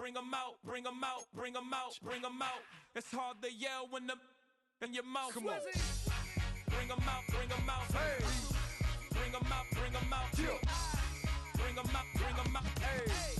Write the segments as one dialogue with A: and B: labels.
A: bring 'em out, bring 'em out, bring 'em out, bring 'em out. It's hard to yell when the in your mouth.
B: Come on.
A: Bring 'em out, bring 'em out.
B: Hey.
A: Bring 'em out, bring 'em out.
B: Yeah.
A: Bring 'em out, bring 'em out.
B: Hey.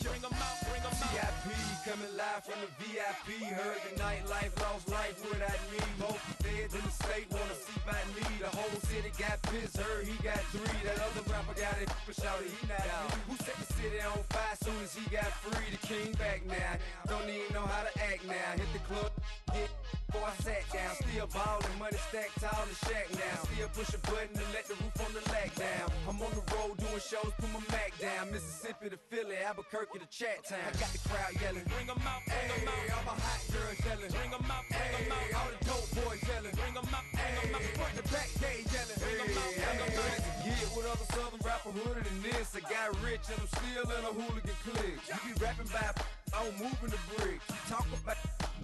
A: Bring 'em out, bring 'em out.
B: VIP coming live from the VIP. Heard the nightlife, lost life without me. Both feds in the state wanna see by me. The whole city got pissed, heard he got 3. That other rapper got it, but shouted he not out. Who set the city on fire soon as he got free? The king back now, don't even know how to act now. Hit the club, hit before I sat down. Still ballin', money stacked tall in the shack now. Still push a button to let the roof on the lag down. I'm on the road doing shows, put my Mac down. Mississippi to Philly, Albuquerque to Chat Town. I got the crowd yelling,
A: bring 'em out, bring 'em out.
B: All my hot girls yelling,
A: bring 'em out, bring 'em out.
B: All the dope boys yelling,
A: bring 'em out, bring 'em out.
B: Front the back gate yelling,
A: bring 'em out, bring 'em out.
B: Get with other southern rapper hooded than this. I got rich and I'm still in a hooligan clique. You be rapping by I'm moving the bricks. You talk about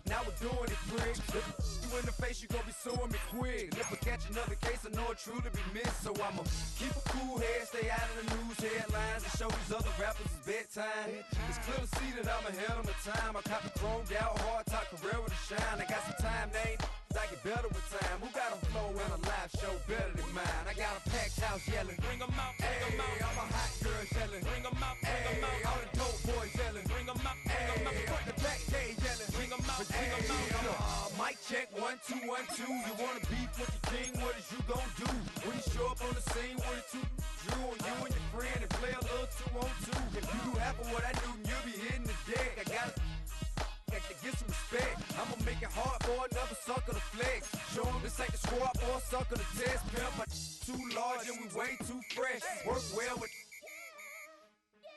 B: now we're doing it quick. You in the face, you gon' be suing me quick. If I catch another case, I know it truly be missed. So I'ma keep a cool head, stay out of the news headlines, and show these other rappers it's bedtime. It's clear to see that I'm ahead of my time. I caught the chromed out, hard top career with a shine. I got some time, they ain't I get better with time. Who got a flow and a live show better than mine? I got a packed house yelling,
A: bring 'em out, bring 'em out.
B: All my hot girls yelling,
A: bring 'em out, bring 'em out.
B: All the dope boys yelling,
A: bring 'em out, bring 'em out.
B: Front the back gate yelling,
A: bring 'em out, bring 'em out.
B: Mic check 1 2 1 2. You wanna beef with the king? What is you gon' do when you show up on the scene with a 2 Drew on you and your friend and play a little 2-on-2? If you do half of what I do, you'll be hitting the deck. I gotta get some respect. I'ma make it hard for another sucker to flex. Show 'em this ain't the squad or a sucker to test. Pimp, my too large and we way too fresh. Work well with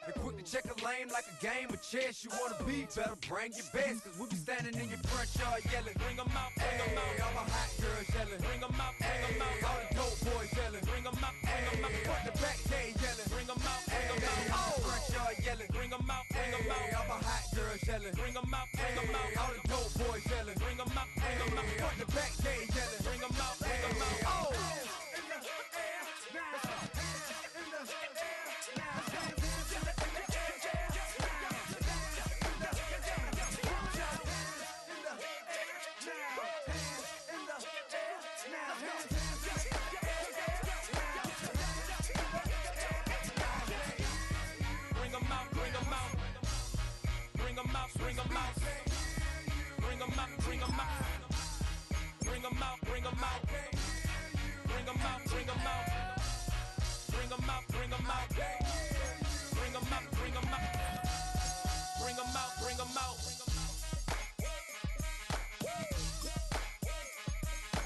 B: and quick to check a lane like a game of chess. You wanna be better, bring your best. Cause we be standing in your front yard yelling,
A: bring 'em out, bring 'em out.
B: All my hot girls yelling,
A: bring 'em out, bring 'em out.
B: All the dope boys yelling,
A: bring 'em out, bring 'em out.
B: Front the back gate yelling,
A: bring 'em out, bring 'em out.
B: Front yard yelling,
A: bring 'em out, bring 'em out.
B: All my hot girls yelling,
A: bring 'em out, bring 'em out.
B: All the dope boys yelling,
A: bring 'em out, bring 'em out.
B: Front the back gate yelling,
A: bring 'em out, bring 'em out. Bring 'em out, bring 'em out. Bring 'em out, bring 'em out. Bring 'em out, bring 'em out. Bring 'em out, bring 'em out. Bring 'em out, bring 'em out. Bring 'em out, bring 'em out. Bring 'em out, bring 'em out. Bring 'em out, bring 'em out.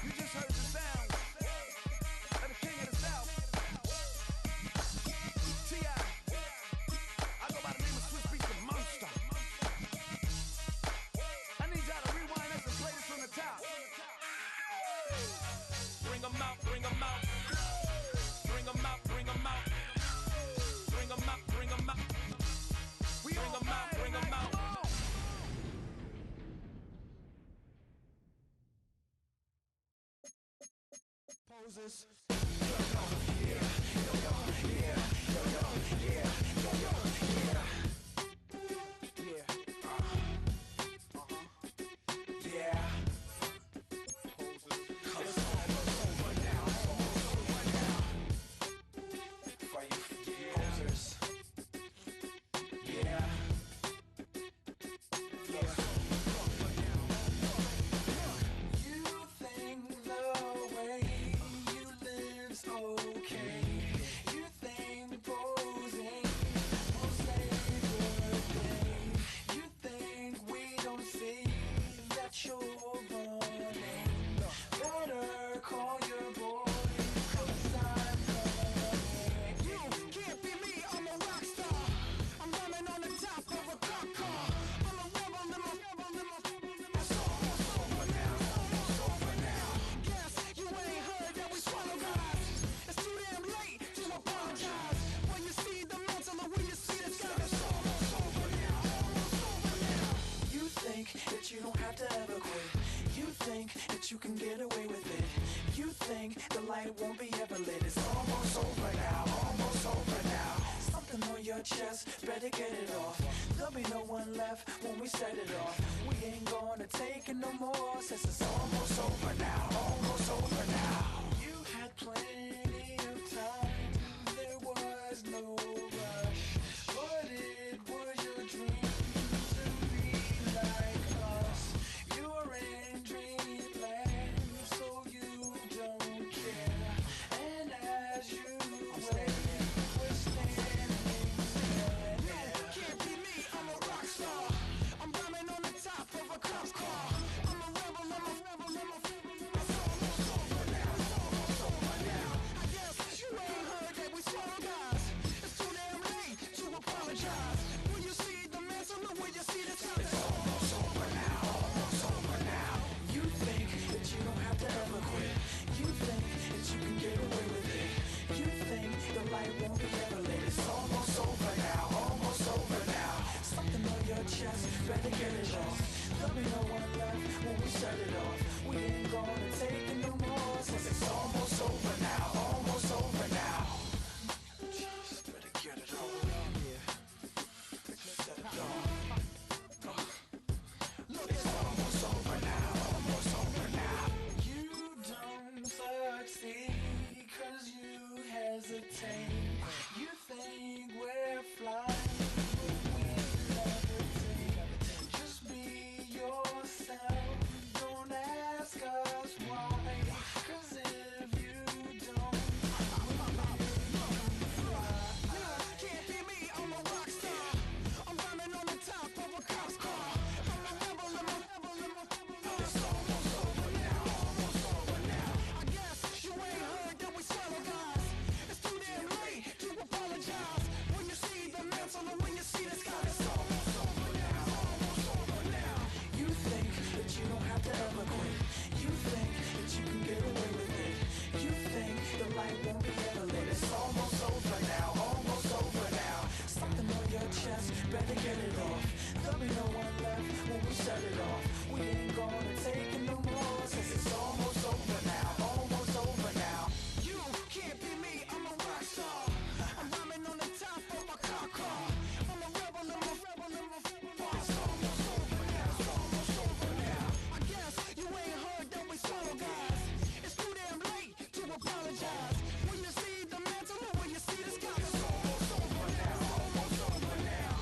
C: You just heard the sound of the king of the South. T.I. I go by the name of Swiss Beats the Monster. I need y'all to rewind this and play this from the top.
A: Bring 'em out, bring 'em out. Bring 'em out, bring 'em out. Bring 'em out, bring 'em out.
C: We
A: Bring 'em out, bring 'em out.
C: Poses.
D: You don't have to ever quit. You think that you can get away with it. You think the light won't be ever lit. It's almost over now, almost over now. Something on your chest, better get it off. The There'll be no one left when we set it off. We ain't gonna take it no more, since it's almost over now, almost over now. You had plenty of time, there was no rush, but it was your dream to be like us. You're in dreamland, so you don't care. And as you wait, we're standing there. Can't be me, I'm a rock star. I'm rhyming on the top of a cop's car. I'm a rebel, I'm a rebel, I'm a rebel. It's almost over now, it's almost over now. I guess you ain't heard that we swallow guys. It's too damn late to apologize. When you see the mantle, look when you see the time. It's almost over now, almost over now. You think that you don't have to ever quit. You think that you can get away with it. You think the light won't be ever lit. It's almost over now, almost over now. Something on your chest, better get it off. There'll be no one left when we shut it off. We ain't gonna take it no more, since it's almost over now, almost over now. Just better get it off. Set it off. Look, it's almost over now, almost over now. You don't succeed 'cause you hesitate. You think we're flying, but we levitate. Just be yourself, don't ask us why. 'Cause if you don't, can't be me, I'm a rock star. I'm rhyming on the top of a cop's car. I'm a rebel, I'm a rebel, I'm a rebel. It's almost over now, almost over now. I guess you ain't heard that we swallow guys. It's too damn late to apologize. When you see the mantle and when you see the sky, it's almost over now, almost over now. You think that you don't have to ever quit. You think that you can get away with it. You think the light won't be ever lit. It's almost over now, almost over now. Something on your chest, better get it off. There'll be no one left when we shut it off. We ain't gonna take it no more, since it's almost over now, almost over now. You can't be me, I'm a rock star. I'm rhyming on the top of my car. I'm a rebel, I'm a rebel, I'm a rebel. It's almost over now, it's almost over now. I guess you ain't heard that we swallow guys. It's too damn late to apologize. When you see the mantle or when you see the sky, it's almost over now, almost over now.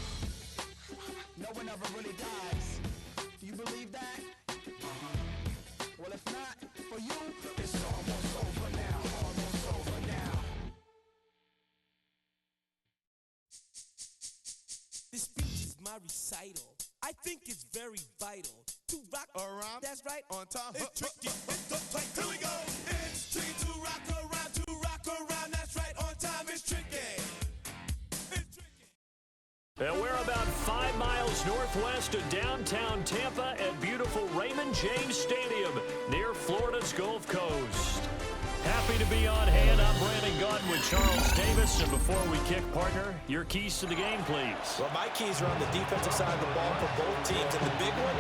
D: No one ever really dies. Do you believe that? Well, if not, for you, it's almost over now, almost over now.
A: This speech is my recital. I think it's very vital to rock
C: Around.
A: That's right.
C: On time.
A: It's tricky. It's the tight. Here we go. It's tricky to rock around. To rock around. That's right. On time. It's tricky. It's tricky.
E: And we're about 5 miles northwest of downtown Tampa at beautiful Raymond James Stadium near Florida's Gulf Coast. Happy to be on hand. I'm Brandon Gaudin with Charles Davis. And before we kick, partner, your keys to the game, please.
F: Well, my keys are on the defensive side of the ball for both teams. And the big one,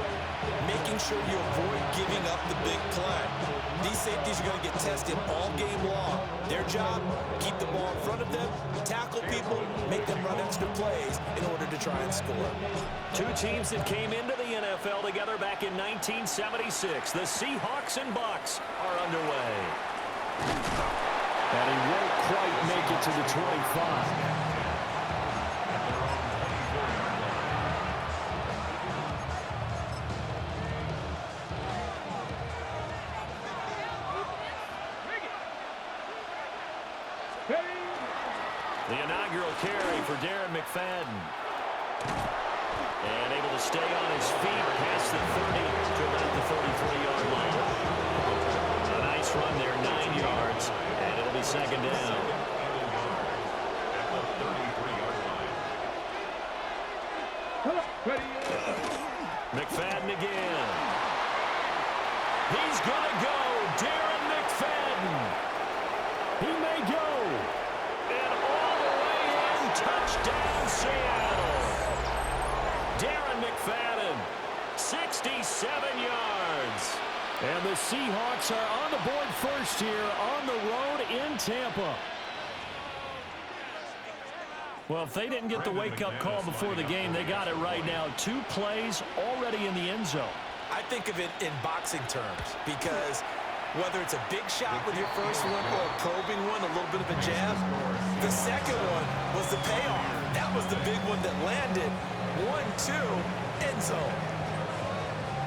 F: making sure you avoid giving up the big play. These safeties are going to get tested all game long. Their job, keep the ball in front of them, tackle people, make them run extra plays in order to try and score.
E: Two teams that came into the NFL together back in 1976. The Seahawks and Bucks are underway. And he won't quite make it to the 25. The inaugural carry for Darren McFadden. And able to stay on his feet past the 30 to about the 33-yard line. A nice run there, 9 yards, and it'll be second down. McFadden again. He's going to go. Darren McFadden. He may go. And all the way in, touchdown Seattle. Darren McFadden, 67 yards. And the Seahawks are on the board first here on the road in Tampa. Well, if they didn't get the wake-up call before the game, they got it right now. 2 plays already in the end zone.
F: I think of it in boxing terms because whether it's a big shot with your first one or a probing one, a little bit of a jab, the second one was the payoff. That was the big one that landed. 1-2, end zone.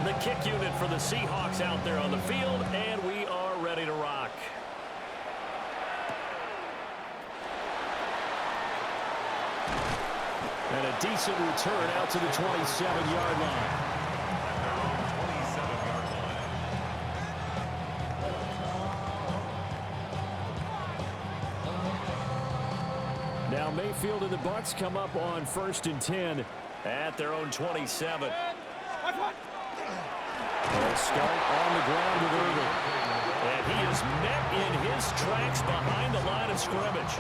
E: The kick unit for the Seahawks out there on the field, and we are ready to rock. And a decent return out to the 27-yard line. Now Mayfield and the Bucs come up on 1st and 10 at their own 27. They'll start on the ground with Irvin. And he is met in his tracks behind the line of scrimmage.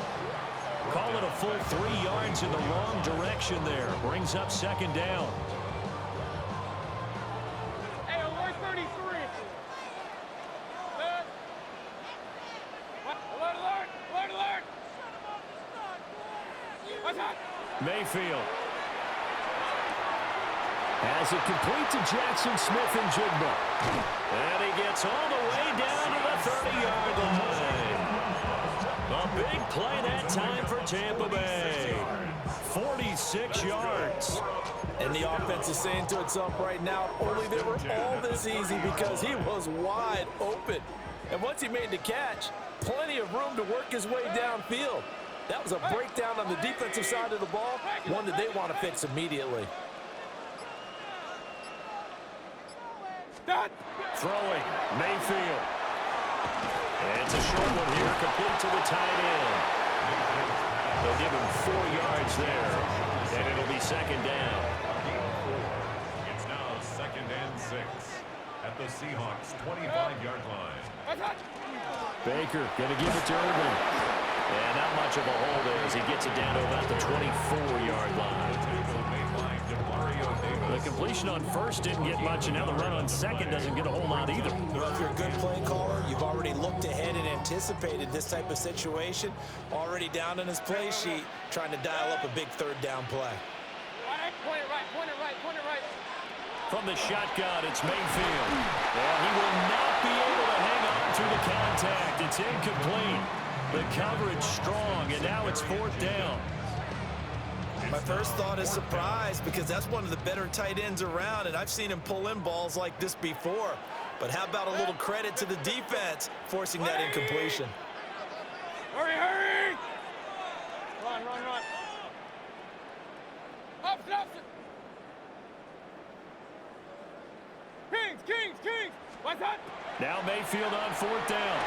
E: Call it a full 3 yards in the wrong direction there. Brings up 2nd down.
C: Hey, alert 33. Alert. Alert, alert, alert, alert. What's that?
E: Mayfield has it complete to Jackson Smith and Jigba. And he gets all the way down to the 30-yard line. A big play that time for Tampa Bay. 46 yards.
F: And the offense is saying to itself right now, only they were all this easy because he was wide open. And once he made the catch, plenty of room to work his way downfield. That was a breakdown on the defensive side of the ball, one that they want to fix immediately.
E: Throwing, Mayfield. And it's a short one here, complete to the tight end. They'll give him 4 yards there, and it'll be 2nd down.
G: It's now 2nd and 6 at the Seahawks' 25-yard line.
E: Baker going to give it to Irvin. And not much of a hole there as he gets it down to about the 24-yard line. The completion on 1st didn't get much, and now the run on 2nd doesn't get a whole lot either.
F: Well, if you're a good play caller, you've already looked ahead and anticipated this type of situation. Already down on his play sheet, trying to dial up a big 3rd down play.
C: Point it right, point it right, point it right.
E: From the shotgun, it's Mayfield. And he will not be able to hang on through the contact. It's incomplete. The coverage strong, and now it's 4th down.
F: My first thought is surprise because that's one of the better tight ends around, and I've seen him pull in balls like this before. But how about a little credit to the defense forcing that incompletion?
C: Hurry, hurry! Run, run, run. Up, up. Kings. What's that?
E: Now Mayfield on 4th down.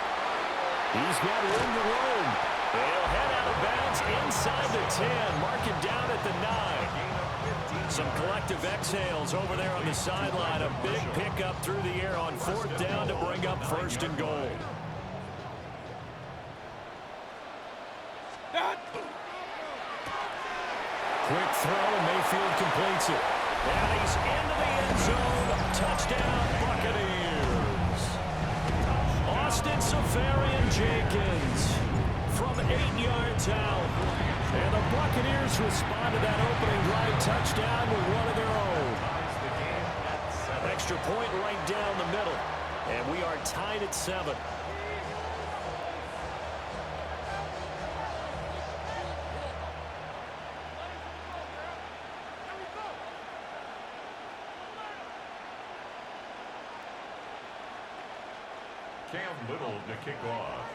E: He's got room to roam. They'll head out of bounds inside the 10. Mark him down at the 9. Some collective exhales over there on the sideline. A big pickup through the air on 4th down to bring up 1st and goal. Quick throw, Mayfield completes it. And he's into the end zone. Touchdown, Buccaneers. Austin Seferian-Jenkins from 8 yards out. And the Buccaneers respond to that opening drive touchdown with one of their own. Extra point right down the middle. And we are tied at 7.
G: Cam Little to kick off.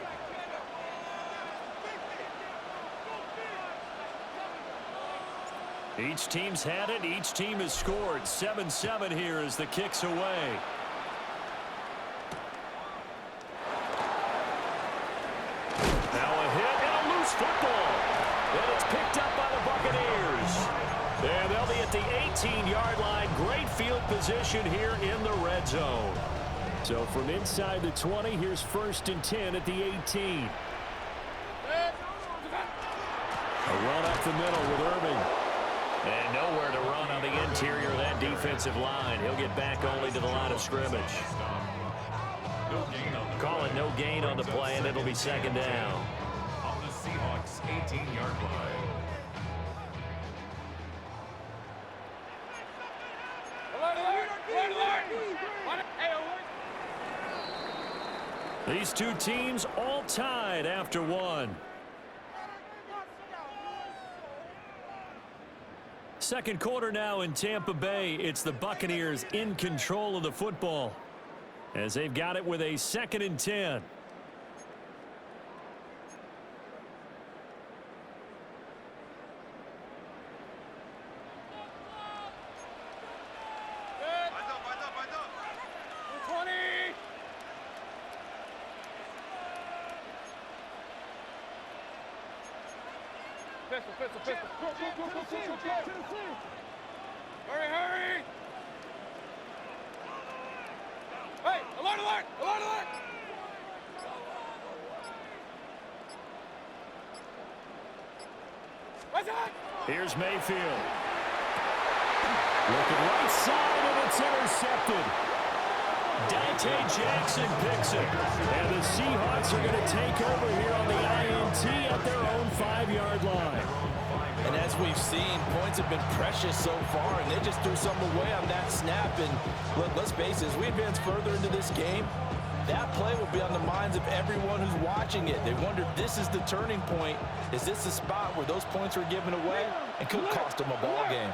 E: Each team's had it. Each team has scored. 7-7 here as the kick's away. Now a hit and a loose football. And it's picked up by the Buccaneers. And they'll be at the 18-yard line. Great field position here in the red zone. So from inside the 20, here's 1st and 10 at the 18. A run up the middle with Irving. And nowhere to run on the interior of that defensive line. He'll get back only to the line of scrimmage. Call it no gain on the play, and it'll be 2nd down.
G: On the Seahawks' 18-yard line.
E: These two teams all tied after one. Second quarter now in Tampa Bay. It's the Buccaneers in control of the football as they've got it with a 2nd and 10.
C: Pistol. Go. Hurry. Hey, alert. What's that?
E: Here's Mayfield. Looking right side, and it's intercepted. Dante Jackson picks it. And the Seahawks are going to take over here on the INT at their own 5-yard line.
F: And as we've seen, points have been precious so far, and they just threw something away on that snap. And look, let's face it, as we advance further into this game, that play will be on the minds of everyone who's watching it. They wonder if this is the turning point. Is this the spot where those points were given away and could cost them a ball game?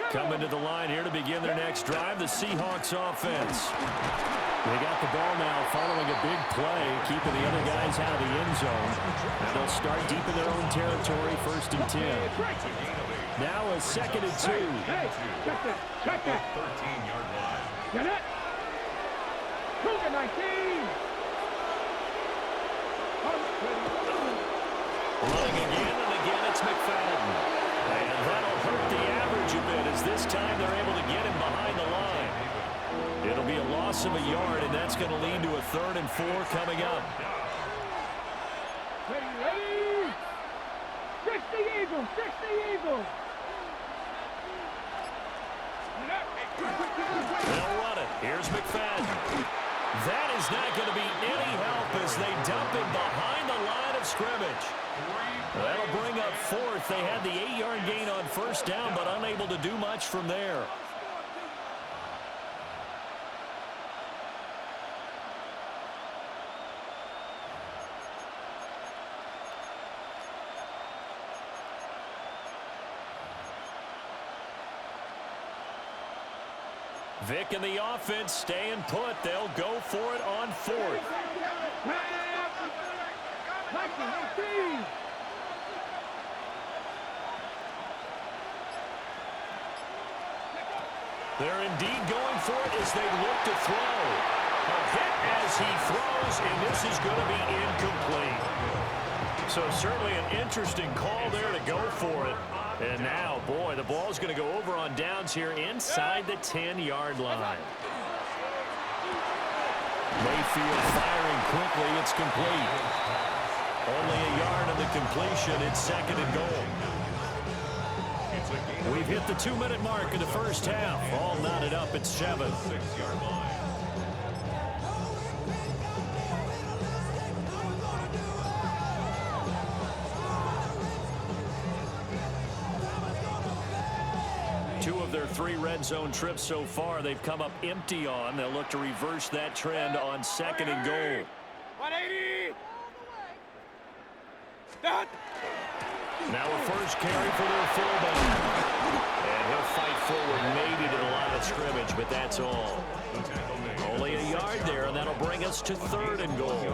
E: Coming to the line here to begin their next drive, the Seahawks offense. They got the ball now following a big play, keeping the other guys out of the end zone. And they'll start deep in their own territory, 1st and 10. Now a 2nd and 2.
C: Hey, check that.
G: 13-yard line.
C: Get it? Cougar 19.
E: Running again and again, it's McFadden. And that'll hurt the average a bit as this time they're able to get him behind the line. It'll be a loss of a yard, and that's going to lead to a 3rd and 4 coming up.
C: Ready? Fix the Eagles.
E: They'll run it. Here's McFadden. That is not going to be any help as they dump him behind the line of scrimmage. That'll bring up 4th. They had the 8-yard gain on 1st down, but unable to do much from there. Vic and the offense staying put. They'll go for it on 4th. They're indeed going for it as they look to throw. A hit as he throws, and this is going to be incomplete. So certainly an interesting call there to go for it. And now, boy, the ball's going to go over on downs here inside the 10-yard line. Mayfield firing quickly. It's complete. Only a yard on the completion. It's 2nd and goal. We've hit the 2-minute mark in the first half. All knotted up at 7.
G: 6-yard line.
E: Two of their 3 red zone trips so far, they've come up empty on. They'll look to reverse that trend on 2nd and goal.
C: 180.
E: Now a first carry for their fullback. And he'll fight forward maybe to the line of scrimmage, but that's all. Only a yard there, and that'll bring us to 3rd and goal.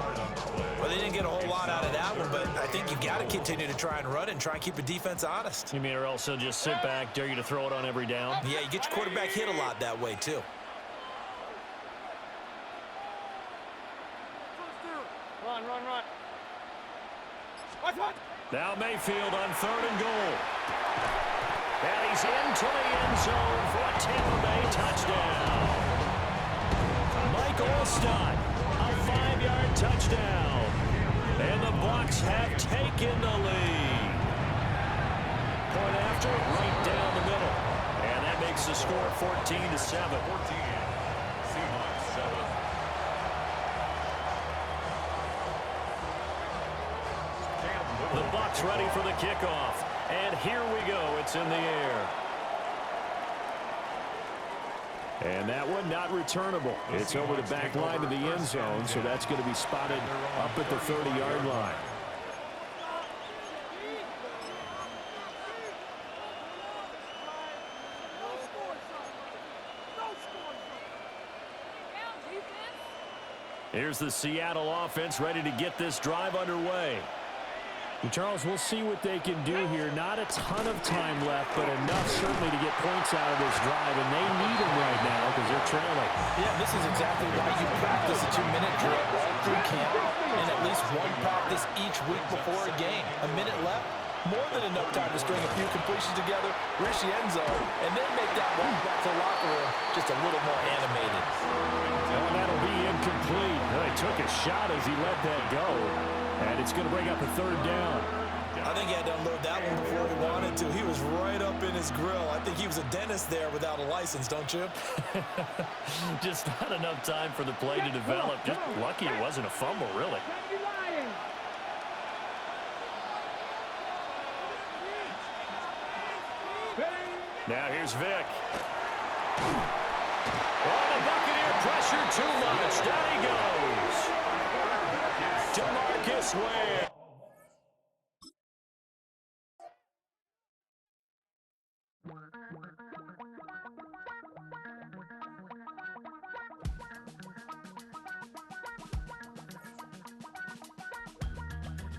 F: Well, they didn't get a whole lot out of that one, but I think you've got to continue to try and run and try and keep the defense honest.
E: You mean or else they'll just sit back, dare you to throw it on every down?
F: Yeah, you get your quarterback hit a lot that way, too.
C: Run.
E: Now Mayfield on 3rd and goal. And he's into the end zone for a Tampa Bay touchdown. Mike Olstad, a 5-yard touchdown. And the Bucs have taken the lead. Point after, right down the middle. And that makes the score 14-7.
G: 14. Seahawks 7.
E: The Bucs ready for the kickoff. And here we go. It's in the air. And that one not returnable. It's over the back line of the end zone, so that's going to be spotted up at the 30-yard line. Here's the Seattle offense ready to get this drive underway. And Charles, we'll see what they can do here. Not a ton of time left, but enough certainly to get points out of this drive, and they need them right now because they're trailing.
F: Yeah, this is exactly why you practice a 2-minute drill all through camp and at least one practice each week before a game. A minute left, more than enough time to string a few completions together, reach the end zone, and then make that walk back to the locker room just a little more animated.
E: And that'll be incomplete. They took a shot as he let that go, and it's going to bring up a third down.
F: I think he had to unload that one before he wanted to. He was right up in his grill. I think he was a dentist there without a license, don't you?
E: Just not enough time for the play to develop. Just lucky it wasn't a fumble, really. Now here's Vic. Oh, the Buccaneer pressure too much. Down he goes. DeMarcus Ware.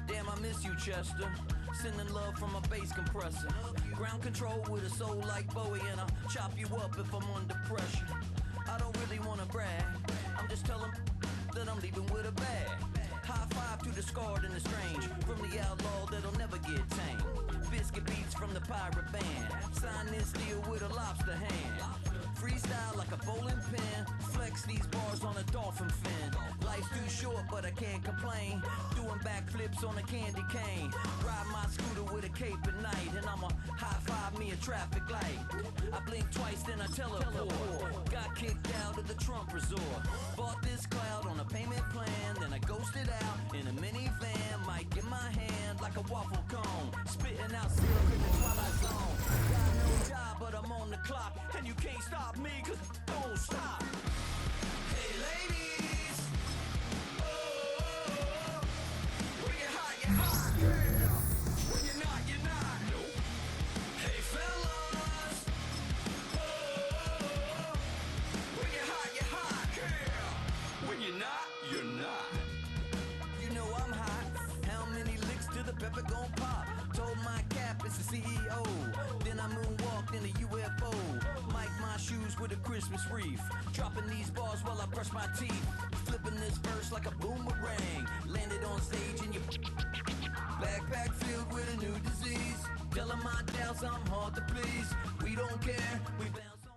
H: Damn, I miss you, Chester. Sending love from a bass compressor. Ground control with a soul like Bowie, and I'll chop you up if I'm under pressure. I don't really want to brag. I'm just telling that I'm leaving with a bag. High five to the scarred and the strange. From the outlaw that'll never get tamed. Biscuit beats from the pirate band. Sign this deal with a lobster hand. Freestyle like a bowling pin. Flex these bars on a dolphin fin. Life's too short, but I can't complain. Doing backflips on a candy cane. Ride my scooter with a cape at night. And I'ma high five me a traffic light. I blink twice, then I teleport. Got kicked out of the Trump resort. Bought this cloud on a payment plan. Then I ghosted out in a minivan. Mic in my hand like a waffle cone. Spitting out syrup in the twilight zone. Got no job, but I'm on the clock. And you can't stop me, cause don't stop. Hey ladies, oh, when you're hot, you're hot, yeah. When you're not, you're not. Nope. Hey fellas, oh, when you're hot, yeah. When you're not, you're not. You know I'm hot. How many licks till the pepper gon' pop? Told my cap it's the CEO. Then I moonwalked in a UFO. Mic my shoes with a Christmas wreath. Dropping these bars while I brush my teeth. Flipping this verse like a boomerang. Landed on stage in your backpack filled with a new disease. Telling my doubts I'm hard to please. We don't care, we bounce on.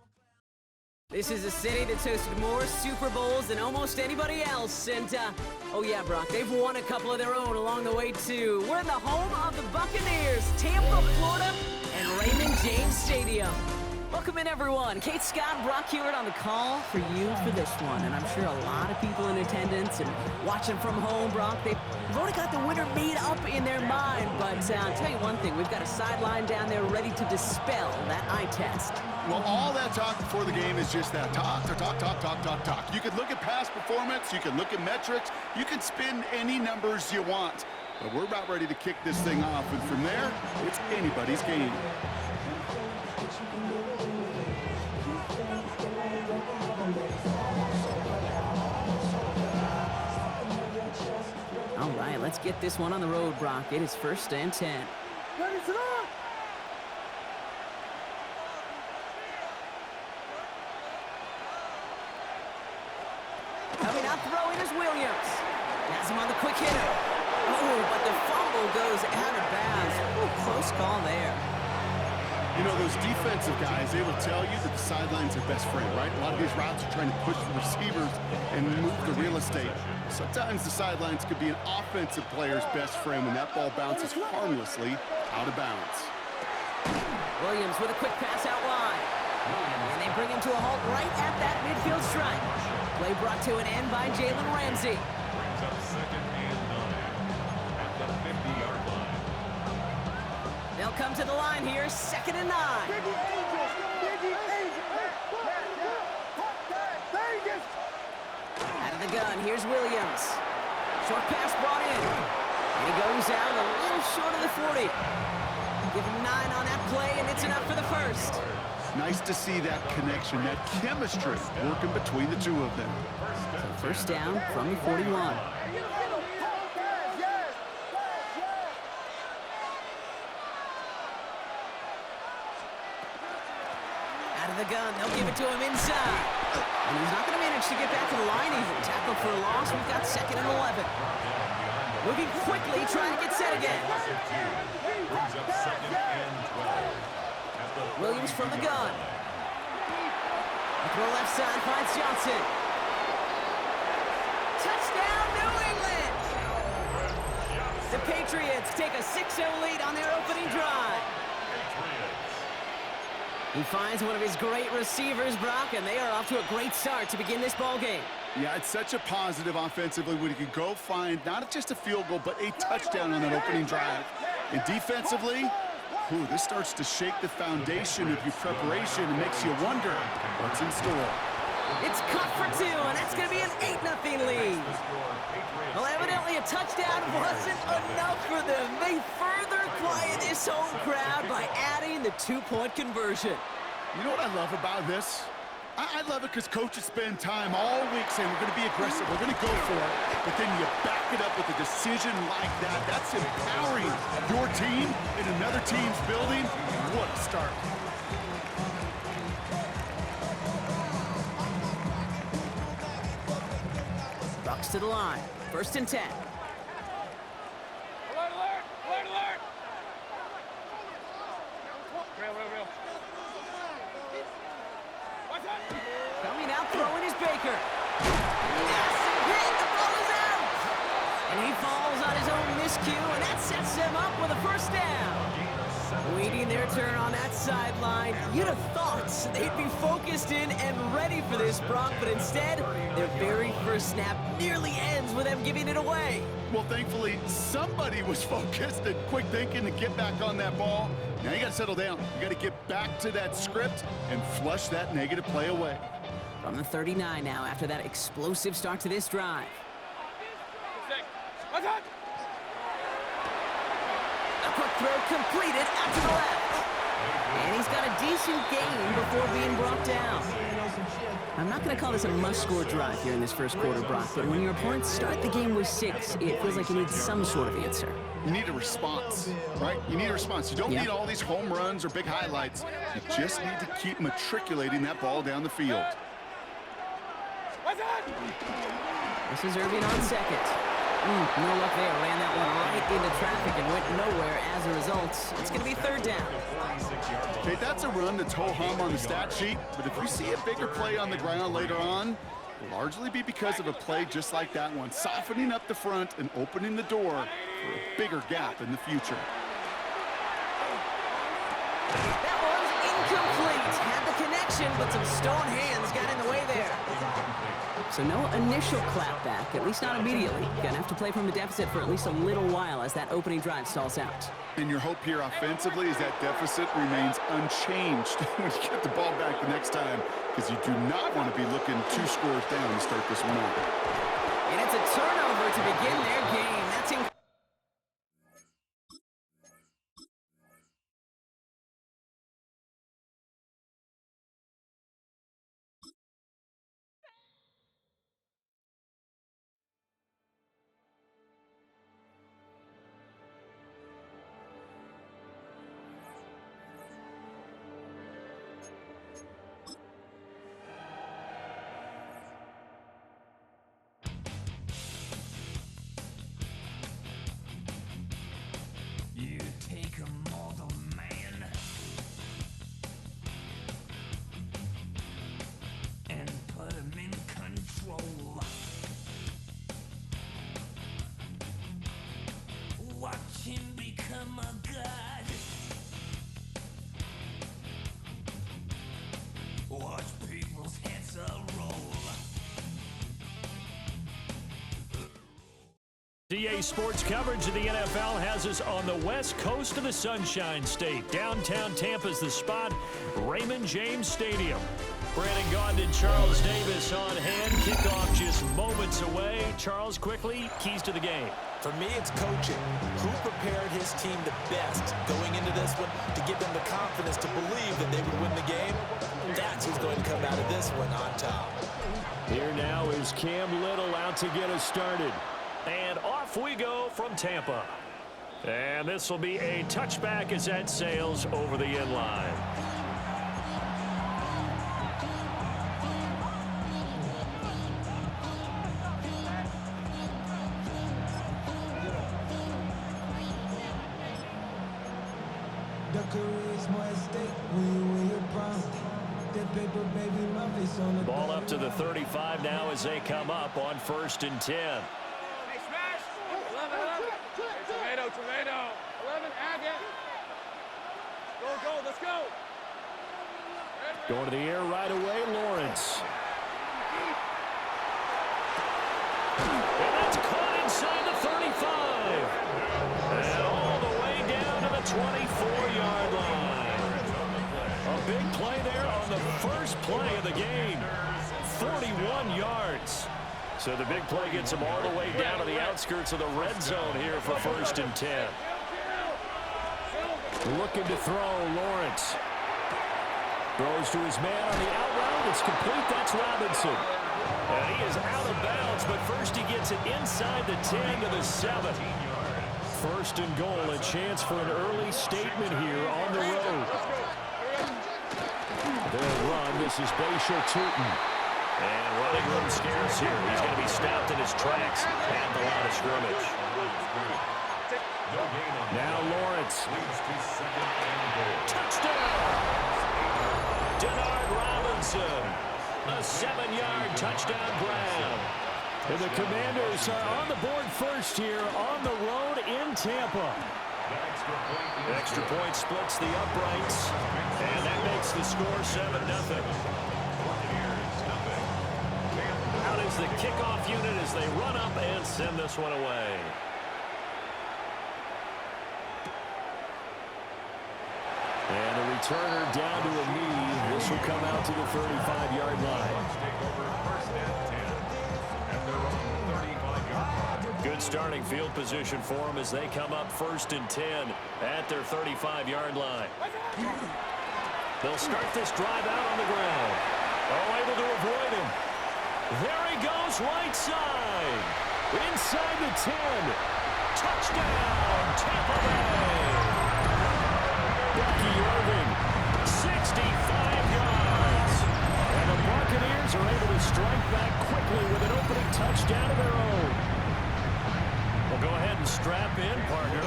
I: This is a city that's hosted more Super Bowls than almost anybody else. And, oh yeah, Brock, they've won a couple of their own along the way, too. We're in the home of the Buccaneers, Tampa, Florida, and Raymond James Stadium. Welcome in, everyone. Kate Scott, Brock Hewitt on the call for you for this one. And I'm sure a lot of people in attendance and watching from home, Brock, they've already got the winner made up in their mind. But I'll tell you one thing, we've got a sideline down there ready to dispel that eye test.
J: Well, all that talk before the game is just that talk. You could look at past performance, you can look at metrics, you can spin any numbers you want. But we're about ready to kick this thing off, and from there, it's anybody's game.
I: All right, let's get this one on the road, Brock. It is 1st and 10. Coming out throwing is Williams. Has him on the quick hitter. Oh, but the fumble goes out of bounds. Ooh, close call there.
J: You know, those defensive guys, they will tell you that the sideline's their best friend, right? A lot of these routes are trying to push the receivers and move the real estate. Sometimes the sidelines could be an offensive player's best friend when that ball bounces harmlessly out of bounds.
I: Williams with a quick pass out wide. And they bring him to a halt right at that midfield stripe. Play brought to an end by Jalen Ramsey.
G: Brings up 2nd and 9 at the 50-yard line.
I: They'll come to the line here, 2nd and 9. of the gun, here's Williams. Short pass brought in. And he goes out a little short of the 40. Give him 9 on that play, and it's enough for the first.
J: Nice to see that connection, that chemistry working between the two of them.
I: So first down from the 41. The gun, they'll give it to him inside. And he's not going to manage to get back to the line even. Tackled for a loss, we've got 2nd and 11. Moving quickly, trying to get set again. Williams from the gun. Throw left side, finds Johnson. Touchdown, New England! The Patriots take a 6-0 lead on their opening drive. He finds one of his great receivers, Brock, and they are off to a great start to begin this ball game.
J: Yeah, it's such a positive offensively when you can go find not just a field goal, but a touchdown on that opening drive. And defensively, this starts to shake the foundation of your preparation and makes you wonder what's in store.
I: It's cut for 2, and that's going to be an 8-0 lead. Well, evidently a touchdown wasn't enough for them. They further quiet this home crowd by adding the 2-point conversion.
J: You know what I love about this? I love it because coaches spend time all week saying we're going to be aggressive, we're going to go for it, but then you back it up with a decision like that. That's empowering your team in another team's building. What a start.
I: Bucks to the line. 1st and 10.
C: Alert, alert! Alert, alert! Real. What's that?
I: Coming out, throwing is Baker. Massive hit, the ball is out! And he falls on his own miscue, and that sets them up with a 1st down. Waiting their turn on that sideline. You'd have thought they'd be focused in and ready for this, Brock, but instead, their very first snap nearly ends with them giving it away.
J: Well, thankfully, somebody was focused and quick thinking to get back on that ball. Now you got to settle down. You got to get back to that script and flush that negative play away.
I: From the 39 now, after that explosive start to this drive.
C: What's that?
I: A quick throw completed out to the left. And he's got a decent gain before being brought down. I'm not going to call this a must-score drive here in this first quarter, Brock, but when your opponents start the game with 6, it feels like you need some sort of answer.
J: You need a response, right? You need a response. You don't need all these home runs or big highlights. You just need to keep matriculating that ball down the field.
C: What's that?
I: This is Irving on 2nd. No luck there. Ran that one right into traffic and went nowhere as a result. It's going to be 3rd down.
J: Okay, that's a run that's ho-hum on the stat sheet, but if you see a bigger play on the ground later on, it'll largely be because of a play just like that one, softening up the front and opening the door for a bigger gap in the future.
I: That was incomplete. Had the connection, but some stone hands got in the way there. So no initial clapback, at least not immediately. Gonna have to play from the deficit for at least a little while as that opening drive stalls out.
J: And your hope here offensively is that deficit remains unchanged when you get the ball back the next time, because you do not want to be looking 2 scores down to start this one out.
I: And it's a turnover to begin their game. That's incredible.
H: You take a mortal man and put him in control. Watch him become a god. Watch people's heads roll.
E: CA Sports coverage of the NFL has us on the west coast of the Sunshine State. Downtown Tampa's the spot, Raymond James Stadium. Brandon Gaudin and Charles Davis on hand. Kickoff just moments away. Charles, quickly, keys to the game.
F: For me, it's coaching. Who prepared his team the best going into this one to give them the confidence to believe that they would win the game? That's who's going to come out of this one on top.
E: Here now is Cam Little out to get us started. And off we go from Tampa. And this will be a touchback as that sails over the end line. Ball up to the 35 now as they come up on 1st and 10.
C: Hey, smash! 11, 11. Hey, tomato. 11, Agate. Go, let's go.
E: Going to the air right away, Lawrence. And that's caught inside the 35. And all the way down to the 24-yard line. A big play there on the first play of the game. 41 yards. So the big play gets him all the way down to the outskirts of the red zone here for 1st and 10. Looking to throw, Lawrence. Throws to his man on the out route. It's complete. That's Robinson. And he is out of bounds, but first he gets it inside the 10 to the 7. 1st and goal, a chance for an early statement here on the road. They'll run. This is Bashal Tootin. And running room scarce here. He's going to be stopped in his tracks at the line of scrimmage. Now Lawrence. Touchdown! Denard Robinson. A 7-yard touchdown grab. And the Commanders are on the board first here on the road in Tampa. Extra point splits the uprights. And that makes the score 7-0. Out is the kickoff unit as they run up and send this one away. And a returner down to a knee. This will come out to the 35-yard line. Good starting field position for them as they come up 1st and 10 at their 35-yard line. They'll start this drive out on the ground. Oh, able to avoid him. There he goes, right side. Inside the 10. Touchdown, Tampa Bay. Bucky Irving, 65 yards. And the Buccaneers are able to strike back quickly with an opening touchdown of their own. Well, go ahead and strap in, partner.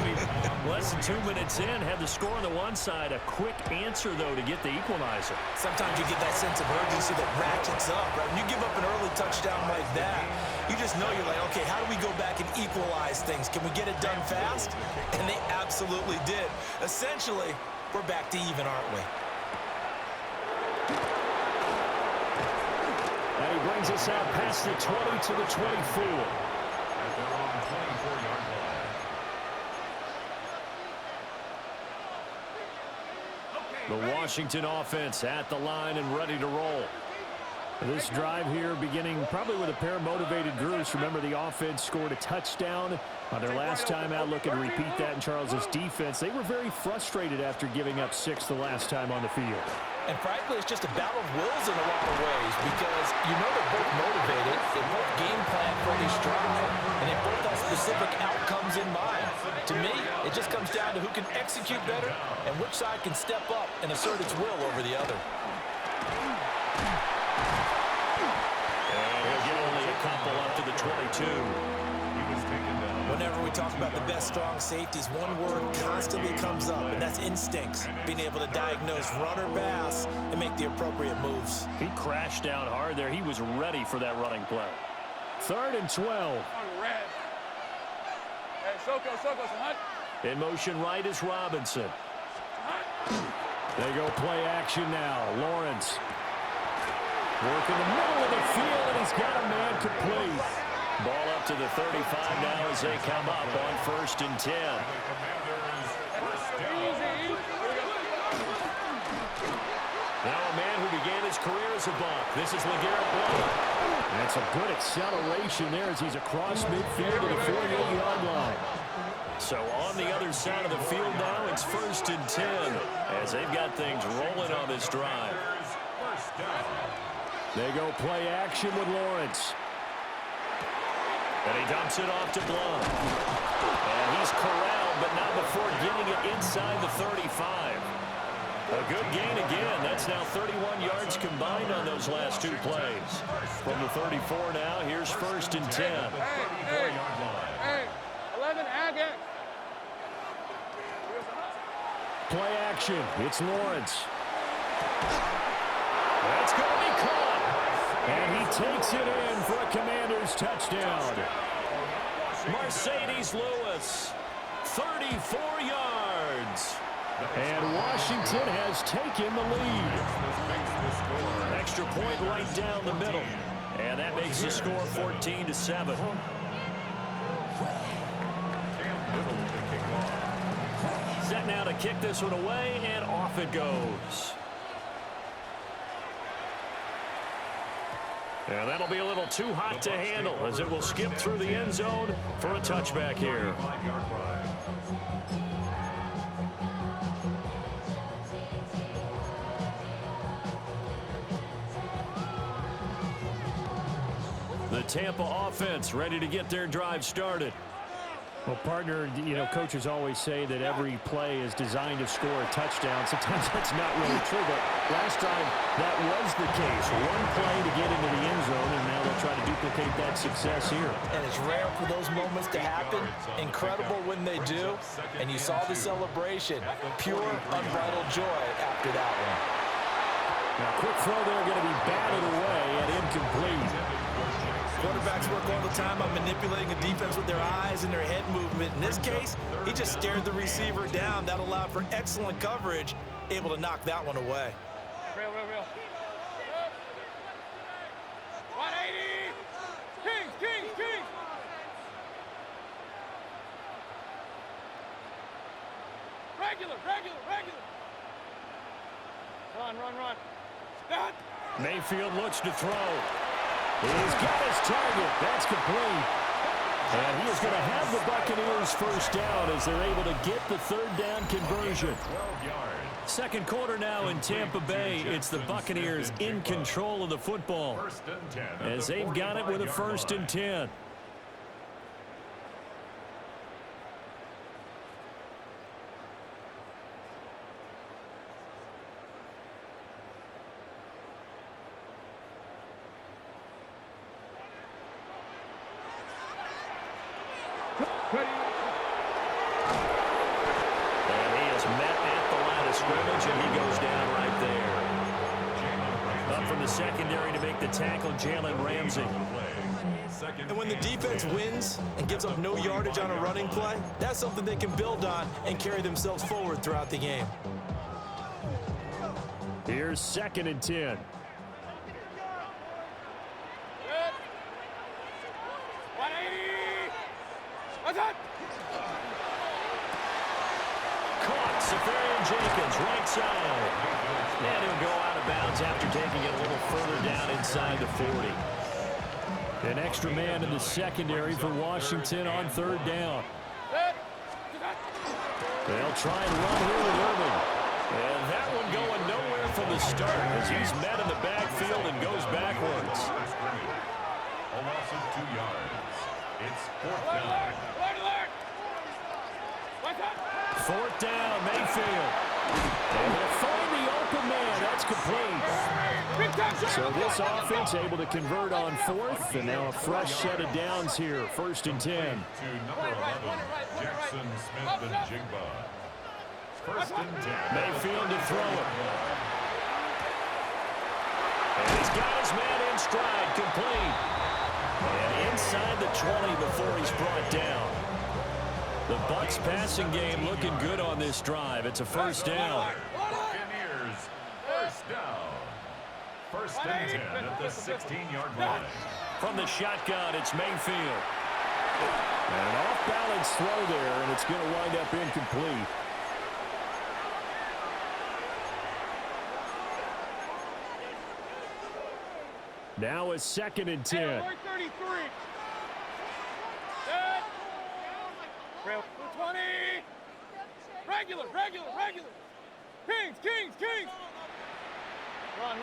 E: Less than 2 minutes in, had the score on the one side. A quick answer, though, to get the equalizer.
F: Sometimes you get that sense of urgency that ratchets up, right? When you give up an early touchdown like that, you just know you're like, okay, how do we go back and equalize things? Can we get it done fast? And they absolutely did. Essentially, we're back to even, aren't we?
E: And he brings us out past the 20 to the 24. The Washington offense at the line and ready to roll. This drive here beginning probably with a pair of motivated groups. Remember, the offense scored a touchdown on their last time out. Looking to repeat that in Charles's defense. They were very frustrated after giving up 6 the last time on the field.
F: And frankly, it's just a battle of wills in a lot of ways because you know they're both motivated, they both game plan for this drive, and they both have specific outcomes in mind. To me, it just comes down to who can execute better and which side can step up and assert its will over the other.
E: And he'll get only a couple up to the 22.
F: Whenever we talk about the best strong safeties, one word constantly comes up, and that's instincts. Being able to diagnose run or pass and make the appropriate moves.
E: He crashed down hard there. He was ready for that running play. 3rd and 12. In motion right is Robinson. They go play action now. Lawrence. Work in the middle of the field, and he's got a man complete. Ball up to the 35 now as they come up on 1st and 10. Now a man who began his career as a Buck. This is LeGarrette Blount. That's a good acceleration there as he's across midfield to the 48-yard line. So on the other side of the field now, it's 1st and 10 as they've got things rolling on this drive. They go play action with Lawrence. And he dumps it off to Blount. And he's corralled, but not before getting it inside the 35. A good gain again. That's now 31 yards combined on those last 2 plays. From the 34 now, here's 1st and 10.
C: Hey, 11, Agate.
E: Play action. It's Lawrence. That's going to be caught. And he takes it in for a Commanders touchdown. Mercedes Lewis, 34 yards. And Washington has taken the lead. Extra point right down the middle. And that makes the score 14-7. Set now to kick this one away, and off it goes. And that'll be a little too hot to handle as it will skip through the end zone for a touchback here. The Tampa offense ready to get their drive started. Well, partner, coaches always say that every play is designed to score a touchdown. Sometimes that's not really true, but last time that was the case. One play to get into the end zone, and now they'll try to duplicate that success here.
F: And it's rare for those moments to happen. Incredible when they do. And you saw the celebration. Pure, unbridled joy after that one.
E: Now, quick throw there going to be batted away and incomplete.
F: Quarterbacks work all the time on manipulating a defense with their eyes and their head movement. In this case, he just stared the receiver down. That allowed for excellent coverage, able to knock that one away.
C: Real. 180. King. Regular. Run. Stop.
E: Mayfield looks to throw. He's got his target. That's complete. And he is going to have the Buccaneers first down as they're able to get the 3rd down conversion. Second quarter now in Tampa Bay. It's the Buccaneers in control of the football as they've got it with a 1st and 10.
C: Ready.
E: And he is met at the line of scrimmage, and he goes down right there. Up from the secondary to make the tackle, Jalen Ramsey.
F: And when the defense wins and gives up no yardage on a running play, that's something they can build on and carry themselves forward throughout the game.
E: Here's 2nd and 10. Caught, Safarian Jenkins, right side. And he'll go out of bounds after taking it a little further down inside the 40. An extra man in the secondary for Washington on 3rd down. They'll try and run here with Irving. And that one going nowhere from the start as he's met in the backfield and goes backwards.
G: A loss of 2 yards. It's 4th down.
E: 4th down, Mayfield. And they'll find the open man. That's complete. So this offense able to convert on 4th, and now a fresh set of downs here. 1st and 10.
G: To number 11, Jackson Smith and Jigba. 1st and 10.
E: Mayfield to throw it. And he's got his man in stride, complete. And inside the 20 before he's brought down. The Bucs passing game looking good on this drive. It's a 1st down.
G: Buccaneers, 1st down. 1st and 10 at the 16-yard line.
E: From the shotgun, it's Mayfield. And an off-balance throw there, and it's going to wind up incomplete. Now a 2nd and 10.
C: Hey, 33. Set. Rail 20. Regular. Kings. Run.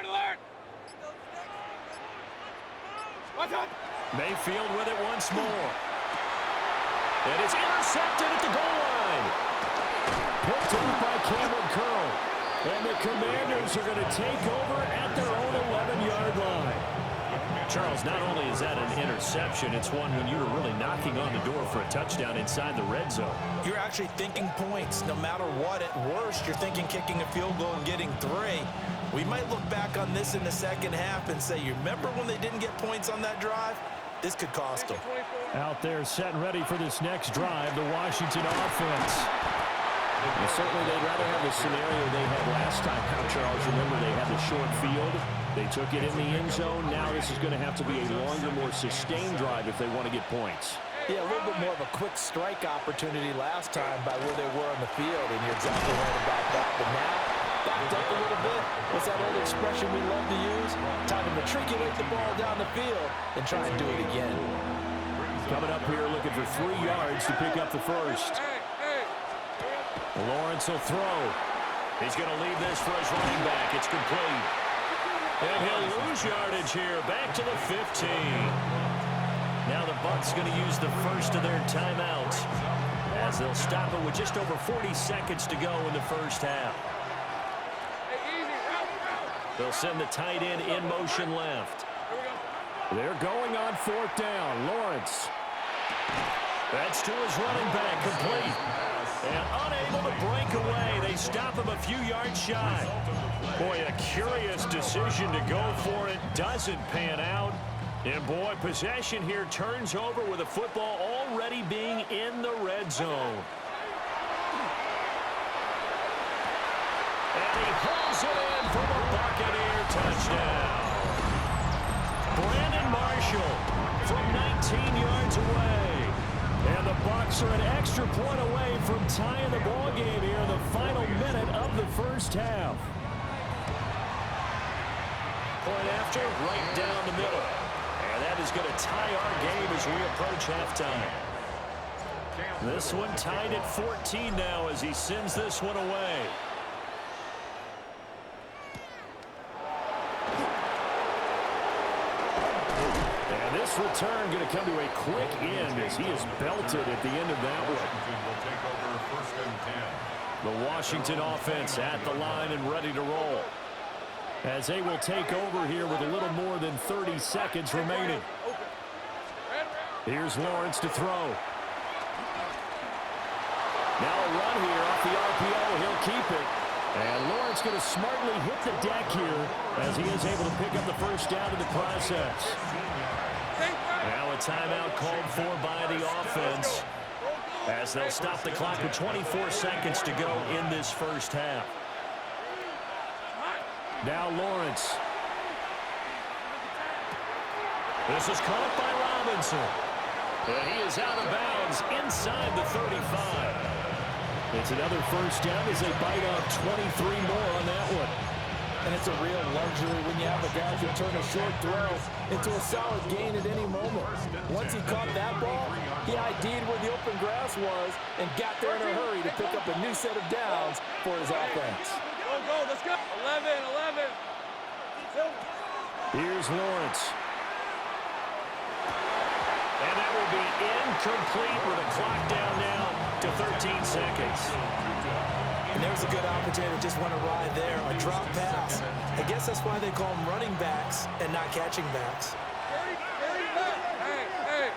C: Alert. Watch out.
E: Mayfield with it once more. And it's intercepted at the goal line. Picked off by Cameron Curl. And the Commanders are going to take over at their own 11-yard line. Charles, not only is that an interception, it's one when you were really knocking on the door for a touchdown inside the red zone.
F: You're actually thinking points no matter what. At worst, you're thinking kicking a field goal and getting 3. We might look back on this in the second half and say, you remember when they didn't get points on that drive? This could cost them.
E: Out there set and ready for this next drive, the Washington offense. Well, certainly they'd rather have the scenario they had last time. Charles, remember they had the short field. They took it in the end zone. Now this is going to have to be a longer, more sustained drive if they want to get points.
F: Yeah, a little bit more of a quick strike opportunity last time by where they were on the field, and you're exactly right about that. But now, backed up a little bit. What's that old expression we love to use? Time to matriculate the ball down the field and try and do it again.
E: Coming up here looking for 3 yards to pick up the first. Lawrence will throw. He's going to leave this for his running back. It's complete. And he'll lose yardage here. Back to the 15. Now the Bucs going to use the first of their timeouts as they'll stop it with just over 40 seconds to go in the first half. They'll send the tight end in motion left. They're going on 4th down. Lawrence. That's to his running back, complete. And unable to break away. They stop him a few yards shy. Boy, a curious decision to go for it. Doesn't pan out. And boy, possession here turns over with the football already being in the red zone. And he pulls it in for the Buccaneer touchdown. Brandon Marshall from 19 yards away. And the Bucs are an extra point away from tying the ball game here in the final minute of the first half. Point after, right down the middle. And that is going to tie our game as we approach halftime. This one tied at 14 now as he sends this one away. And this return going to come to a quick end as he is belted at the end of that one. The Washington offense at the line and ready to roll, as they will take over here with a little more than 30 seconds remaining. Here's Lawrence to throw. Now a run here off the RPO. He'll keep it. And Lawrence going to smartly hit the deck here as he is able to pick up the first down in the process. Now a timeout called for by the offense as they'll stop the clock with 24 seconds to go in this first half. Now Lawrence. This is caught by Robinson. And he is out of bounds inside the 35. It's another first down as they bite off 23 more on that one.
F: And it's a real luxury when you have a guy who can turn a short throw into a solid gain at any moment. Once he caught that ball, he ID'd where the open grass was and got there in a hurry to pick up a new set of downs for his offense.
C: Go, let's go. 11.
E: Here's Lawrence. And that will be incomplete with a clock down now to 13 seconds.
F: And there's a good opportunity, just went awry there. A drop pass. I guess that's why they call them running backs and not catching backs.
C: Hey.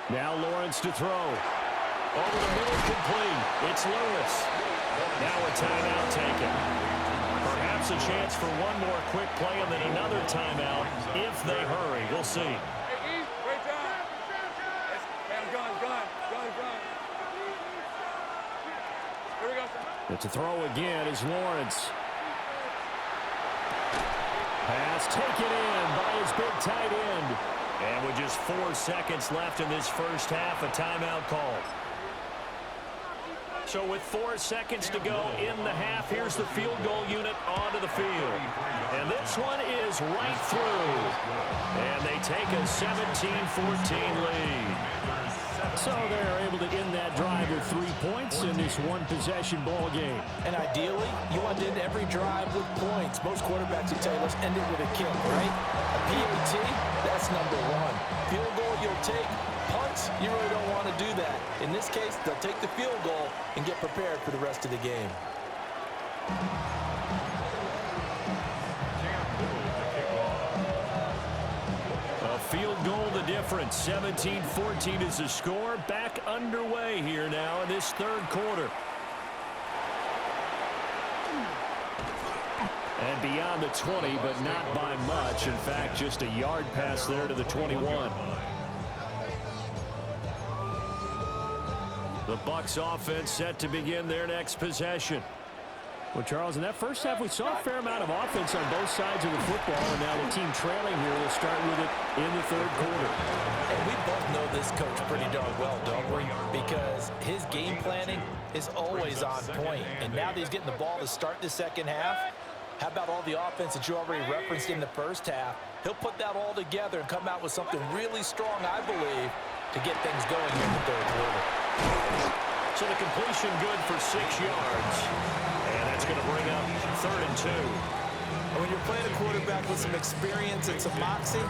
E: Now Lawrence to throw. Over the middle, complete. It's Lewis. Now a timeout taken. Perhaps a chance for one more quick play and then another timeout if they hurry. We'll see.
C: Great job. Gun. Here we go, sir.
E: It's a throw again is Lawrence. Pass taken in by his big tight end. And with just 4 seconds left in this first half, a timeout call. So with 4 seconds to go in the half, here's the field goal unit onto the field. And this one is right through. And they take a 17-14 lead. So they're able to end that drive with 3 points in this one-possession ball game.
F: And ideally, you want to end every drive with points. Most quarterbacks will tell you, let's end it with a kick, right? A PAT, that's number one. Field goal you'll take. Punts, you really don't want to do that. In this case, they'll take the field goal and get prepared for the rest of the game.
E: A field goal the difference. 17-14 is the score. Back underway here now in this third quarter. And beyond the 20, but not by much. In fact, just a yard pass there to the 21. The Bucs offense set to begin their next possession. Well, Charles, in that first half, we saw a fair amount of offense on both sides of the football, and now the team trailing here will start with it in the third quarter.
F: And we both know this coach pretty darn well, don't we? Because his game planning is always on point. And now that he's getting the ball to start the second half, how about all the offense that you already referenced in the first half? He'll put that all together and come out with something really strong, I believe, to get things going in the third quarter.
E: So the completion good for 6 yards. And that's going to bring up 3rd and 2.
F: And when you're playing a quarterback with some experience and some moxie,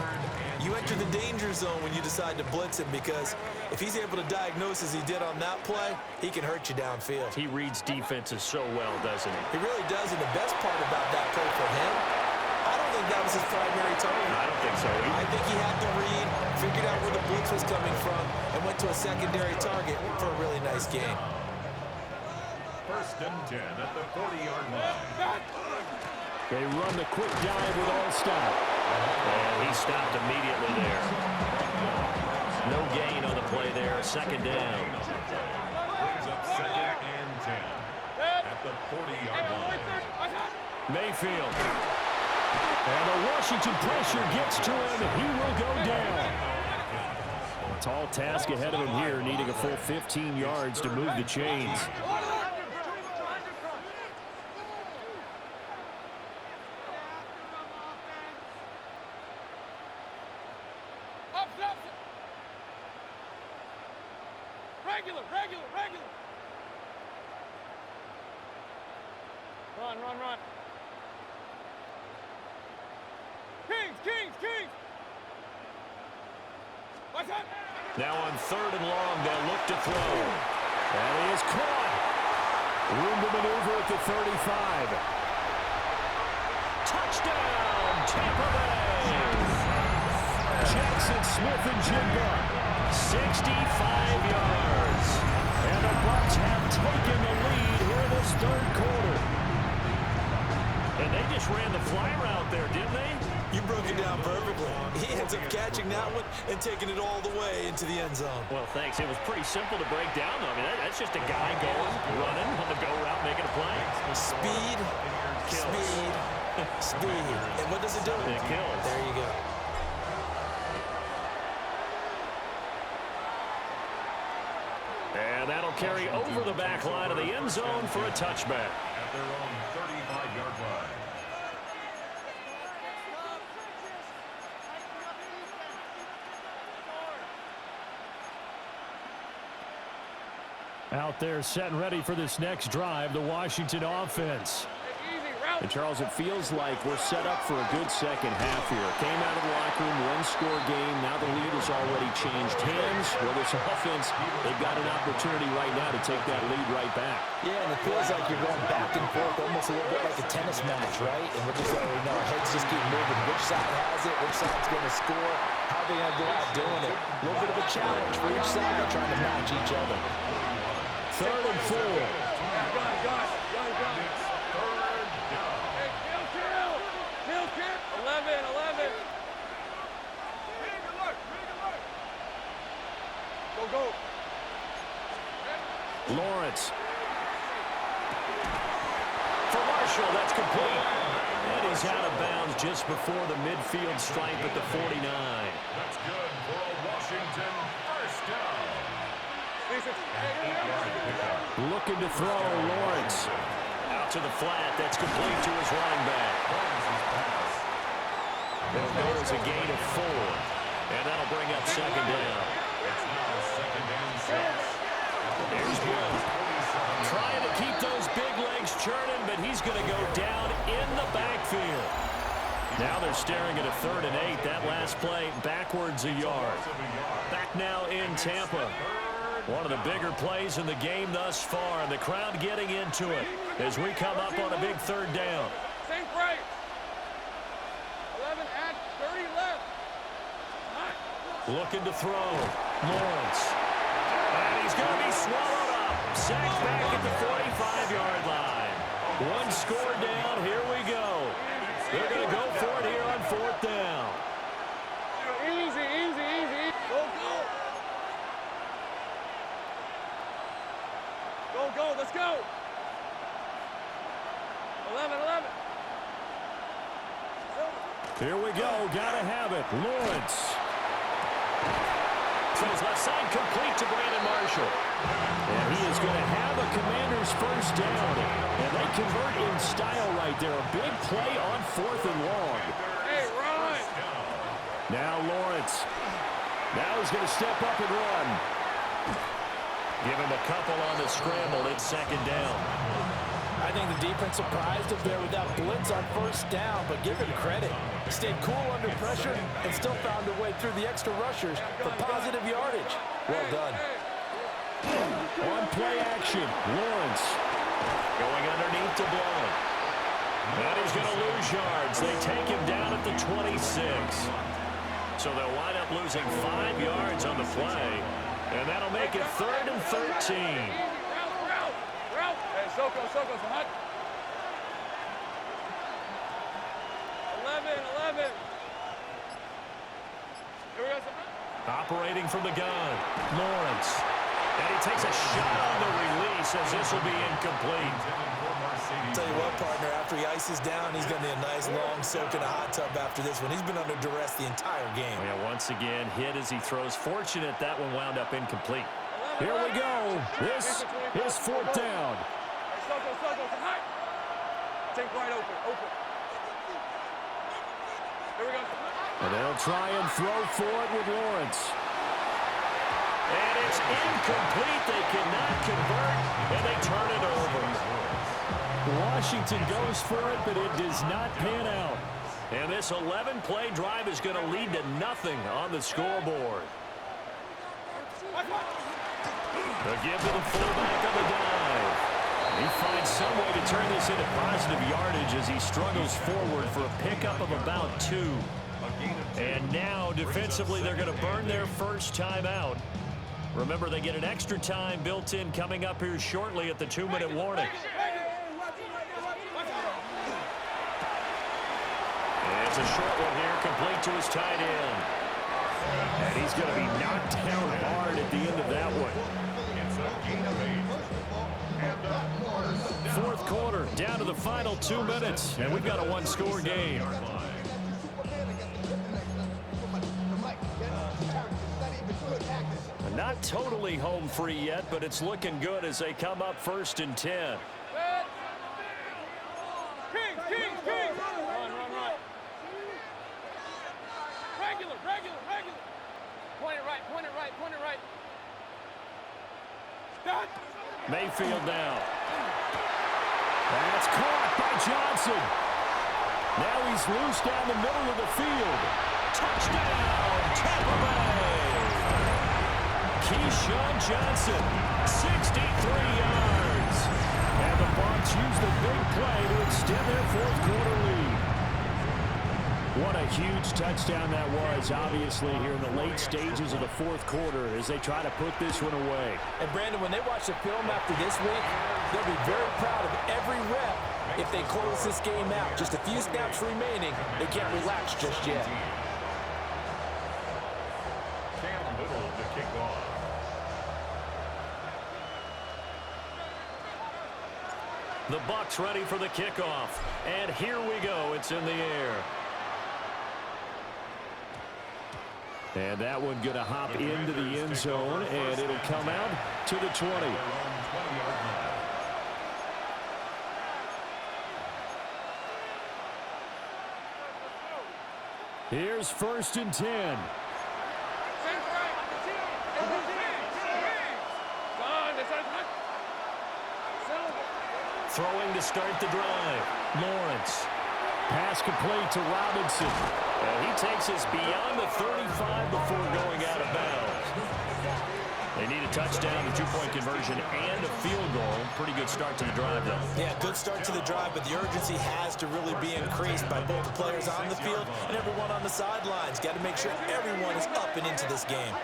F: you enter the danger zone when you decide to blitz him, because if he's able to diagnose as he did on that play, he can hurt you downfield.
E: He reads defenses so well, doesn't he?
F: He really does, and the best part about that play for him, I don't think that was his primary target.
E: I don't think so either.
F: I think he had to read, figured out where the blitz was coming from, and went to a secondary target for a really nice game.
G: 1st and 10 at the 40-yard line.
E: They run the quick dive with All-Stop. And he stopped immediately there. No gain on the play there. 2nd down.
G: Brings up 2nd and 10 at the 40-yard line.
E: Mayfield. And the Washington pressure gets to him. He will go down. A tall task ahead of him here, needing a full 15 yards to move the chains.
C: Regular. Run. Kings. Watch out.
E: Now on 3rd and long, they'll look to throw. And he is caught. Room to maneuver at the 35. Touchdown, Tampa Bay. Jackson Smith-Njigba, 65 yards. And the Bucs have taken the lead here in this third quarter. And they just ran the fly route there, didn't they?
F: You broke it down perfectly. He ends up catching that one and taking it all the way into the end zone.
E: Well, thanks. It was pretty simple to break down, though. I mean, that's just a guy going, running on the go route, making a play.
F: Speed. And what does it do?
E: It kills.
F: There you go.
E: And that'll carry over the back line of the end zone for a touchback.
G: At their own 35-yard line.
E: Out there set and ready for this next drive, the Washington offense. And Charles, it feels like we're set up for a good second half here. Came out of the locker room, one-score game. Now the lead has already changed hands. Well, this offense, they've got an opportunity right now to take that lead right back.
F: Yeah, and it feels like you're going back and forth, almost a little bit like a tennis match, right? And we're just already know our heads just keep moving. Which side has it? Which side's going to score? How are they going to go out doing it? A little bit of a challenge for each side, trying to match each other.
E: 3rd and 4.
C: Gun. 11. Go.
E: Lawrence. For Marshall, that's complete. And he's out of bounds just before the midfield stripe at the 49.
G: That's good for a Washington first down.
E: Looking to throw, Lawrence. Out to the flat. That's complete to his running back. It'll go as a gain of 4. And that'll bring up second down.
G: It's now second and 6.
E: There's Will. Trying to keep those big legs churning, but he's going to go down in the backfield. Now they're staring at a 3rd and 8. That last play backwards a yard. Back now in Tampa. One of the bigger plays in the game thus far, and the crowd getting into it as we come up on a big 3rd down.
C: Same break. 11 at 30 left.
E: Looking to throw. Lawrence. And he's going to be swallowed up. Sacked back at the 45-yard line. One score down. Here we go. They're going to go for it here on 4th down.
C: Easy, easy, easy. Go, go. Go, go, let's go. 11, 11.
E: Here we go. Gotta have it. Lawrence. So his left side complete to Brandon Marshall. And he is going to have a Commander's first down. And they convert in style right there. A big play on 4th and long.
C: Hey, run.
E: Now Lawrence. Now he's going to step up and run. Give him a couple on the scramble. It's second down.
F: I think the defense surprised him there with that blitz on first down, but give him credit. Stayed cool under pressure and still found a way through the extra rushers for positive yardage. Well done.
E: On play action, Lawrence going underneath to blow. And he's going to lose yards. They take him down at the 26. So they'll wind up losing 5 yards on the play. And that'll make it 3rd and 13.
C: Route. Hey, Soko, so hot. 11. Here we go.
E: Operating from the gun, Lawrence. And he takes a shot on the release as this will be incomplete.
F: Tell you what, partner, after he ices down, he's going to need a nice long soak in a hot tub after this one. He's been under duress the entire game.
E: Yeah, once again, hit as he throws. Fortunate that one wound up incomplete. Here we go. This is 4th down.
C: Soko, hot. Take right open. Here we go.
E: And they'll try and throw for it with Lawrence. And it's incomplete. They cannot convert, and they turn it over. Washington goes for it, but it does not pan out. And this 11-play drive is going to lead to nothing on the scoreboard. A give to the fullback on the dive. He finds some way to turn this into positive yardage as he struggles forward for a pickup of about 2. And now, defensively, they're going to burn their first time out. Remember, they get an extra time built in coming up here shortly at the 2-minute warning. And it's a short one here, complete to his tight end. And he's going to be knocked down hard at the end of that one. 4th quarter, down to the final 2 minutes, and we've got a 1-score game. Not totally home free yet, but it's looking good as they come up 1st and 10.
C: King. Run. Regular. Point it right. Done.
E: Mayfield now. That's caught by Johnson. Now he's loose down the middle of the field. Touchdown, Tampa Bay. Keyshawn Johnson, 63 yards. And the Bucs use the big play to extend their 4th quarter lead. What a huge touchdown that was, obviously, here in the late stages of the 4th quarter as they try to put this one away.
F: And, Brandon, when they watch the film after this week, they'll be very proud of every rep if they close this game out. Just a few snaps remaining. They can't relax just yet.
G: Cam Little to kick off.
E: The Bucs ready for the kickoff. And here we go. It's in the air. And that one going to hop into the end zone, and it'll come out to the 20. Here's 1st and 10. Throwing to start the drive. Lawrence. Pass complete to Robinson. And he takes us beyond the 35 before going out of bounds. They need a touchdown, a 2-point conversion, and a field goal. Pretty good start to the drive, though.
F: Yeah, good start to the drive, but the urgency has to really be increased by both the players on the field and everyone on the sidelines. Got to make sure everyone is up and into this game.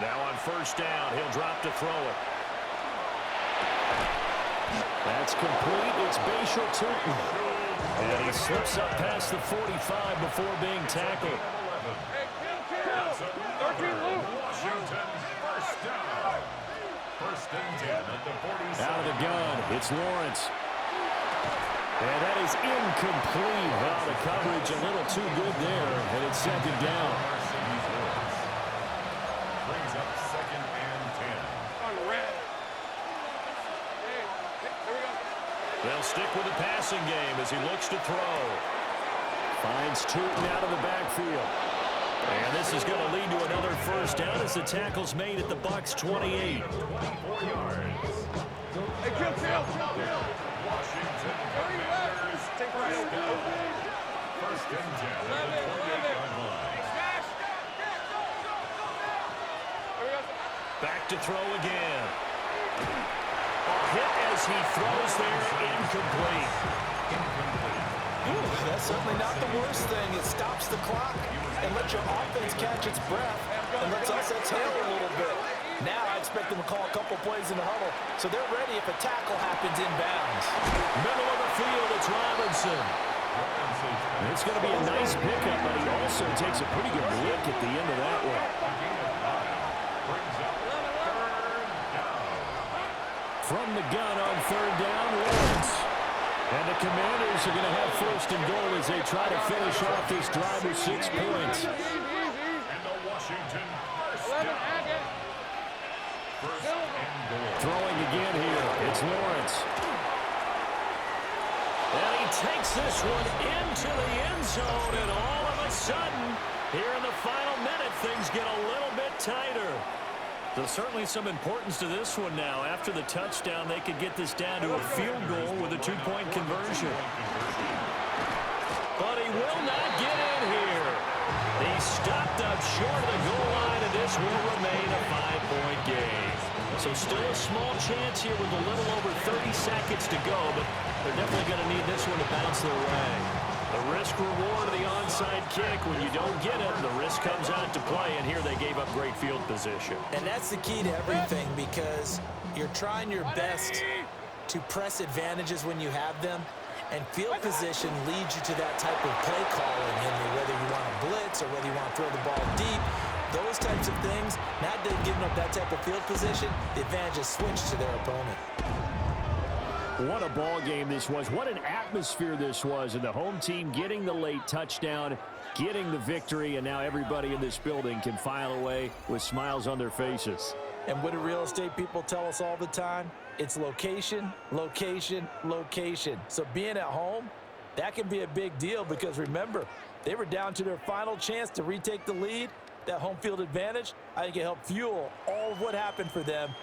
E: Now on 1st down, he'll drop to throw it. That's complete. It's Bashal Tutin. And he slips up past the 45 before being tackled.
G: Washington, 1st down. 1st and 10 at the 47.
E: Out of the gun, it's Lawrence. And that is incomplete. Well, the coverage a little too good there, and it's 2nd down.
G: Brings up 2nd and 10.
E: They'll stick with the passing game as he looks to throw. Finds Tutin out of the backfield. And this is going to lead to another 1st down as the tackle's made at the Bucs 28.
G: 24 yards.
C: Hey, kill.
G: Washington Commanders, 1st down. 1st and 10 at the 28-yard line.
E: Back to throw again. Hit as he throws there, incomplete.
F: Ooh, that's certainly not the worst thing. It stops the clock and lets your offense catch its breath and lets us exhale a little bit. Now I expect them to call a couple plays in the huddle, so they're ready if a tackle happens inbounds.
E: Middle of the field, it's Robinson. It's going to be a nice pickup, but he also takes a pretty good look at the end of that one. From the gun on 3rd down, Lawrence. And the Commanders are going to have 1st and goal as they try to finish off this drive with 6 points.
G: And the Washington 1st down. 1st and goal.
E: Throwing again here, it's Lawrence. And he takes this one into the end zone, and all of a sudden, here in the final minute, things get a little bit tighter. There's certainly some importance to this one now. After the touchdown, they could get this down to a field goal with a 2-point conversion. But he will not get in here. He stopped up short of the goal line, and this will remain a 5-point game. So still a small chance here with a little over 30 seconds to go, but they're definitely going to need this one to bounce their way. The risk-reward of the onside kick, when you don't get it, the risk comes out to play, and here they gave up great field position.
F: And that's the key to everything, because you're trying your best to press advantages when you have them, and field position leads you to that type of play calling, whether you want to blitz or whether you want to throw the ball deep. Those types of things, not giving up that type of field position, the advantage is switched to their opponent.
E: What a ball game this was. What an atmosphere this was. And the home team getting the late touchdown, getting the victory, and now everybody in this building can file away with smiles on their faces.
F: And what do real estate people tell us all the time? It's location, location, location. So being at home, that can be a big deal because, remember, they were down to their final chance to retake the lead. That home field advantage, I think it helped fuel all of what happened for them